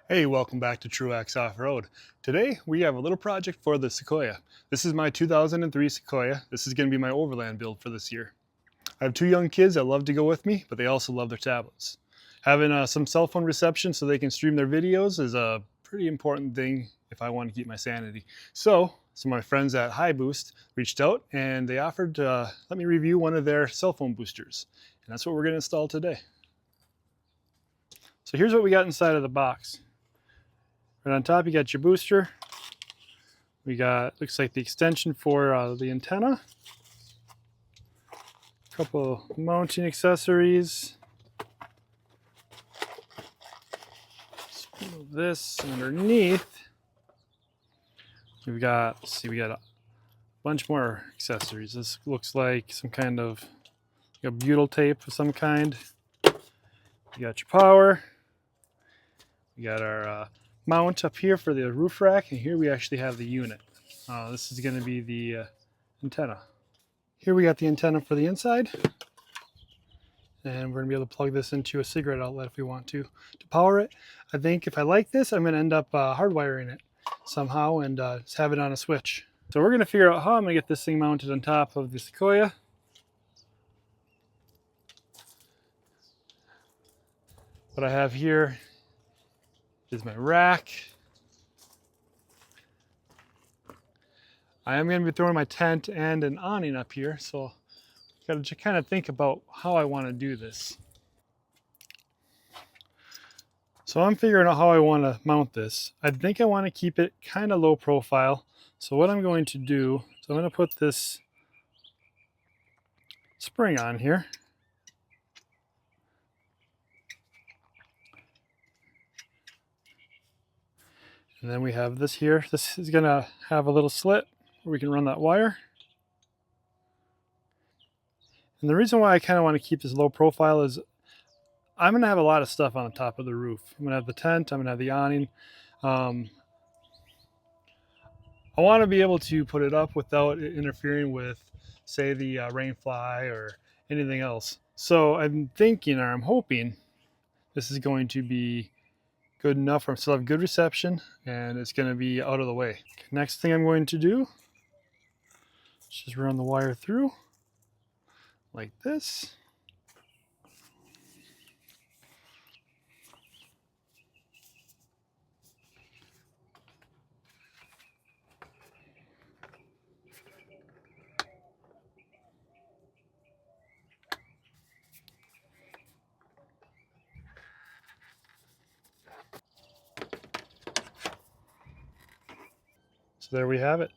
Hey, welcome back to Truax Off-Road. Today we have a little project for the Sequoia. This is my 2003 Sequoia. This is going to be my Overland build for this year. I have two young kids that love to go with me, but they also love their tablets. Having some cell phone reception so they can stream their videos is a pretty important thing if I want to keep my sanity. So some of my friends at Hiboost reached out and they offered to let me review one of their cell phone boosters. And that's what we're going to install today. So here's what we got inside of the box. Right on top, you got your booster. We got, looks like the extension for the antenna. A couple mounting accessories. Let's move this underneath. We've got, let's see, we got a bunch more accessories. This looks like some kind of a butyl tape of some kind. You got your power. We got our mount up here for the roof rack, and here we actually have the unit. This is going to be the antenna. Here we got the antenna for the inside, and we're going to be able to plug this into a cigarette outlet if we want to power it. I think if I like this, I'm going to end up hardwiring it somehow and just have it on a switch. So we're going to figure out how I'm going to get this thing mounted on top of the Sequoia. What I have here is my rack. I am going to be throwing my tent and an awning up here, so I've got to kind of think about how I want to do this. So I'm figuring out how I want to mount this. I think I want to keep it kind of low profile. So what I'm going to do is I'm going to put this spring on here. And then we have this here. This is going to have a little slit where we can run that wire. And the reason why I kind of want to keep this low profile is I'm going to have a lot of stuff on the top of the roof. I'm going to have the tent, I'm going to have the awning. I want to be able to put it up without it interfering with, say, the rainfly or anything else. So I'm thinking, or I'm hoping, this is going to be good enough for still have good reception and it's going to be out of the way. Next thing I'm going to do is just run the wire through like this. So there we have it.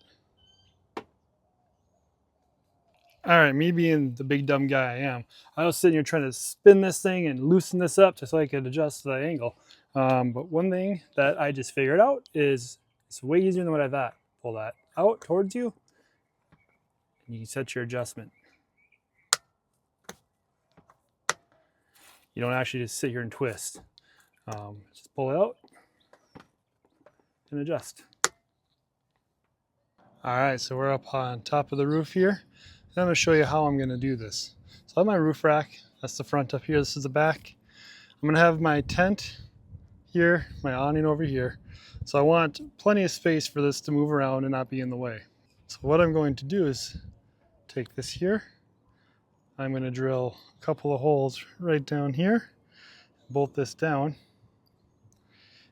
All right, me being the big dumb guy I am, I was sitting here trying to spin this thing and loosen this up just so I could adjust the angle. But one thing that I just figured out is it's way easier than what I thought. Pull that out towards you, and you can set your adjustment. You don't actually just sit here and twist. Just pull it out and adjust. All right, so we're up on top of the roof here. And I'm going to show you how I'm going to do this. So I have my roof rack. That's the front up here. This is the back. I'm going to have my tent here, my awning over here. So I want plenty of space for this to move around and not be in the way. So what I'm going to do is take this here. I'm going to drill a couple of holes right down here, bolt this down,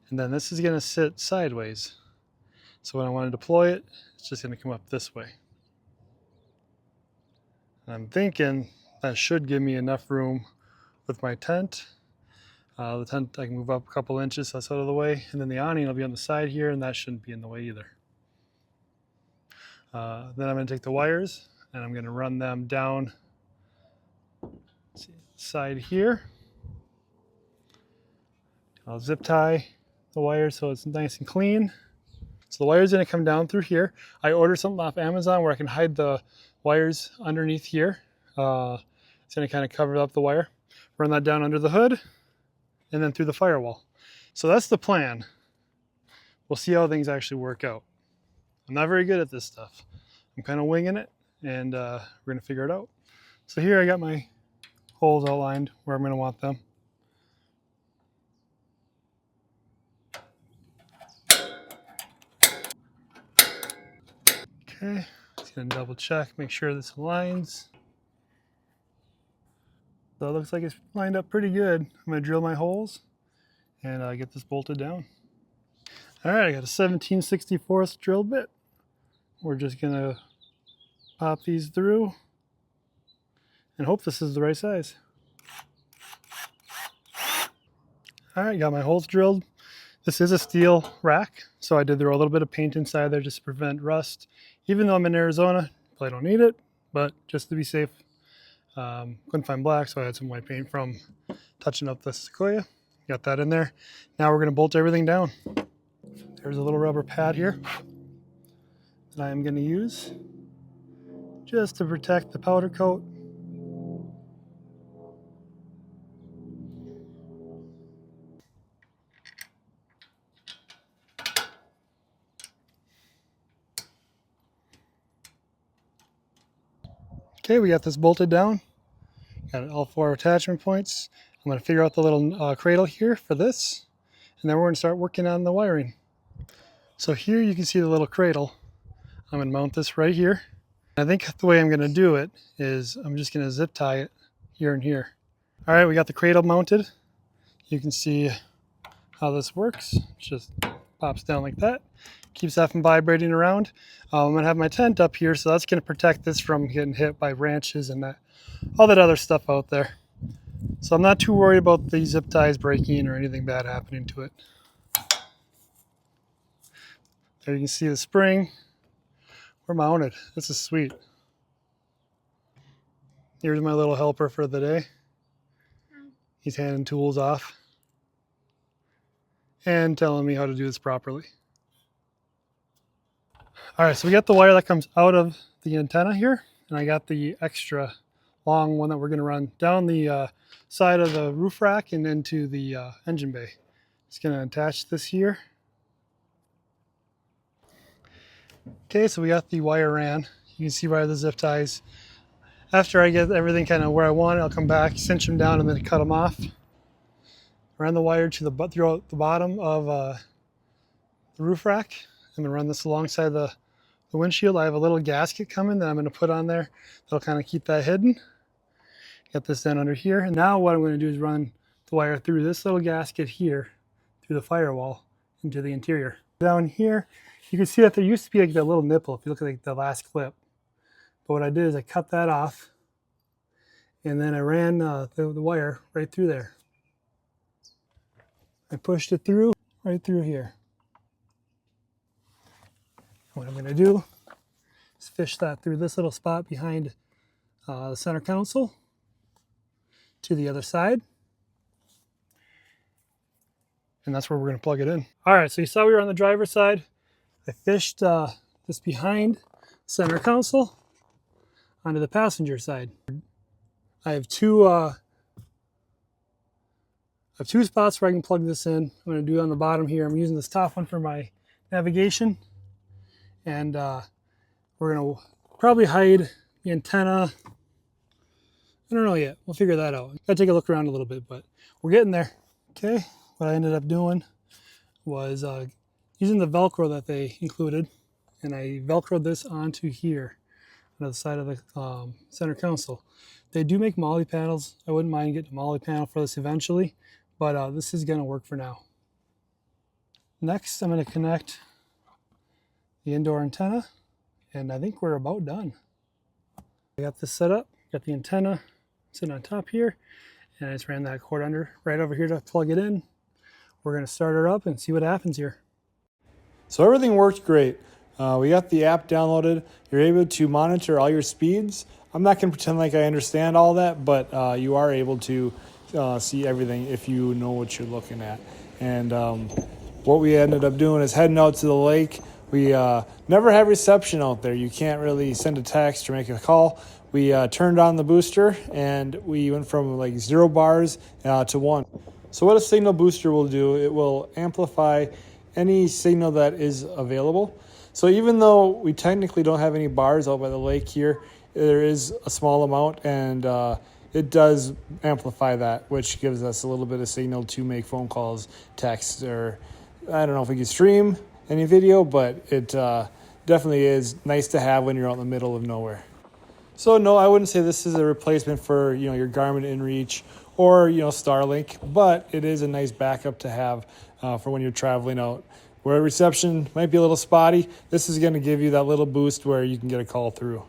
and then this is going to sit sideways. So when I want to deploy it, it's just going to come up this way. And I'm thinking that should give me enough room with my tent. The tent I can move up a couple inches, so that's out of the way, and then the awning will be on the side here, and that shouldn't be in the way either. Then I'm going to take the wires and I'm going to run them down side here. I'll zip tie the wire so it's nice and clean. So the wire's going to come down through here. I ordered something off Amazon where I can hide the wires underneath here. It's going to kind of cover up the wire. Run that down under the hood and then through the firewall. So that's the plan. We'll see how things actually work out. I'm not very good at this stuff. I'm kind of winging it, and we're going to figure it out. So here I got my holes outlined where I'm going to want them. Okay, just gonna double check, make sure this aligns. So it looks like it's lined up pretty good. I'm gonna drill my holes and get this bolted down. All right, I got a 17/64 drill bit. We're just gonna pop these through and hope this is the right size. All right, got my holes drilled. This is a steel rack, so I did throw a little bit of paint inside there just to prevent rust. Even though I'm in Arizona, probably don't need it, but just to be safe. Couldn't find black, so I had some white paint from touching up the Sequoia. Got that in there. Now we're gonna bolt everything down. There's a little rubber pad here that I am gonna use just to protect the powder coat. Okay, we got this bolted down. Got all 4 attachment points. I'm going to figure out the little cradle here for this, and then we're going to start working on the wiring. So here you can see the little cradle. I'm going to mount this right here. I think the way I'm going to do it is I'm just going to zip tie it here and here. All right, we got the cradle mounted. You can see how this works. It just pops down like that. Keeps that from vibrating around. I'm going to have my tent up here, so that's going to protect this from getting hit by branches and all that other stuff out there. So I'm not too worried about the zip ties breaking or anything bad happening to it. There you can see the spring. We're mounted. This is sweet. Here's my little helper for the day. He's handing tools off and telling me how to do this properly. All right, so we got the wire that comes out of the antenna here, and I got the extra long one that we're going to run down the side of the roof rack and into the engine bay. Just going to attach this here. Okay, so we got the wire ran. You can see where the zip ties. After I get everything kind of where I want it, I'll come back, cinch them down, and then cut them off. Ran the wire to through the bottom of the roof rack. I'm going to run this alongside the windshield. I have a little gasket coming that I'm going to put on there. That'll kind of keep that hidden. Get this down under here. And now what I'm going to do is run the wire through this little gasket here, through the firewall, into the interior. Down here, you can see that there used to be like that little nipple if you look at like the last clip. But what I did is I cut that off, and then I ran the wire right through there. I pushed it through, right through here. What I'm going to do is fish that through this little spot behind the center console to the other side. And that's where we're going to plug it in. All right, so you saw we were on the driver's side. I fished this behind center console onto the passenger side. I have two spots where I can plug this in. I'm going to do it on the bottom here. I'm using this top one for my navigation. And we're going to probably hide the antenna. I don't know yet. We'll figure that out. Gotta take a look around a little bit, but we're getting there. Okay, what I ended up doing was using the Velcro that they included, and I Velcroed this onto here on the side of the center console. They do make molly panels. I wouldn't mind getting a molly panel for this eventually, but this is going to work for now. Next, I'm going to connect the indoor antenna, and I think we're about done. I got this set up, got the antenna sitting on top here, and I just ran that cord right over here to plug it in. We're going to start her up and see what happens here. So everything worked great. We got the app downloaded. You're able to monitor all your speeds. I'm not going to pretend like I understand all that, but you are able to see everything if you know what you're looking at. And what we ended up doing is heading out to the lake. We never have reception out there. You can't really send a text or make a call. We turned on the booster, and we went from like 0 bars to 1. So what a signal booster will do, it will amplify any signal that is available. So even though we technically don't have any bars out by the lake here, there is a small amount, and it does amplify that, which gives us a little bit of signal to make phone calls, texts, or I don't know if we can stream any video, but it definitely is nice to have when you're out in the middle of nowhere. So no, I wouldn't say this is a replacement for your Garmin InReach or Starlink, but it is a nice backup to have for when you're traveling out. Where reception might be a little spotty, this is going to give you that little boost where you can get a call through.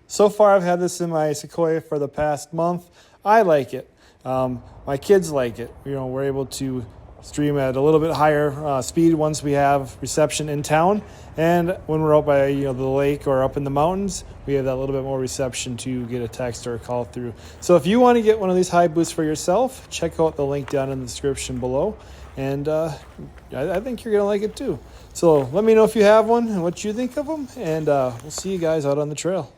So far, I've had this in my Sequoia for the past month. I like it. My kids like it. We're able to stream at a little bit higher speed once we have reception in town, and when we're out by the lake or up in the mountains, we have that little bit more reception to get a text or a call through. So if you want to get one of these Hiboosts for yourself, check out the link down in the description below, and I think you're gonna like it too. So let me know if you have one and what you think of them, and we'll see you guys out on the trail.